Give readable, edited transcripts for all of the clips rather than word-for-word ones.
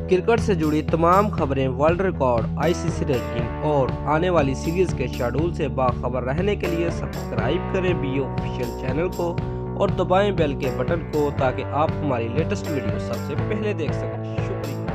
Cricket से जुड़ी तमाम खबरें, वर्ल्ड रिकॉर्ड, आईसीसी रैंकिंग और आने वाली सीरीज के शेड्यूल से बाखबर रहने के लिए सब्सक्राइब करें बी ऑफिशियल चैनल को और दबाएं बेल के बटन को ताकि आप हमारी लेटेस्ट वीडियो सबसे पहले देख सकें। शुक्रिया।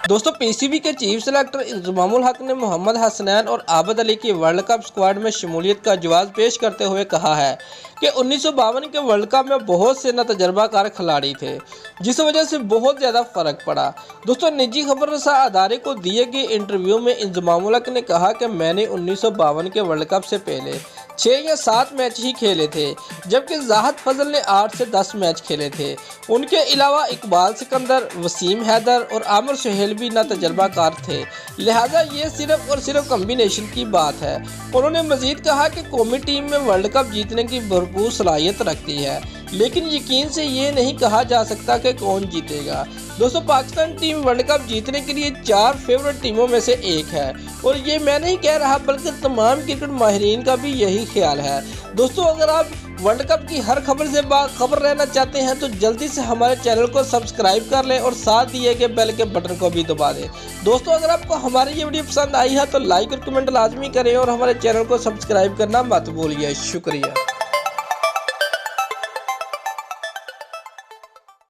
दोस्तों, पीसीबी के चीफ सेलेक्टर इंजमामुल हक ने मोहम्मद हसनैन और आबिद अली की वर्ल्ड कप स्क्वाड में शमूलियत का जवाब पेश करते हुए कहा है कि 1952 के वर्ल्ड कप में बहुत से तजर्बाकार खिलाड़ी थे, जिस वजह से बहुत ज़्यादा फ़र्क पड़ा। दोस्तों, निजी खबर रसा अदारे को दिए गए इंटरव्यू में इंजमामुल हक ने कहा कि मैंने 1952 के वर्ल्ड कप से पहले 6 या 7 मैच ही खेले थे, जबकि जाहिद फजल ने 8 से 10 मैच खेले थे। उनके अलावा इकबाल सिकंदर, वसीम हैदर और आमिर सुहेल भी तजर्बाकार थे, लिहाजा ये सिर्फ और सिर्फ कम्बिनेशन की बात है। उन्होंने मजीद कहा कि कौमी टीम में वर्ल्ड कप जीतने की भरपूर सलाहियत रखती है, लेकिन यकीन से ये नहीं कहा जा सकता कि कौन जीतेगा। दोस्तों, पाकिस्तान टीम वर्ल्ड कप जीतने के लिए 4 फेवरेट टीमों में से एक है, और ये मैं नहीं कह रहा बल्कि तमाम क्रिकेट माहिरीन का भी यही ख्याल है। दोस्तों, अगर आप वर्ल्ड कप की हर खबर से बाखबर रहना चाहते हैं तो जल्दी से हमारे चैनल को सब्सक्राइब कर लें और साथ दिए गए बेल के बटन को भी दबा दें। दोस्तों, अगर आपको हमारी ये वीडियो पसंद आई है तो लाइक और कमेंट लाजमी करें और हमारे चैनल को सब्सक्राइब करना मत भूलिए। शुक्रिया।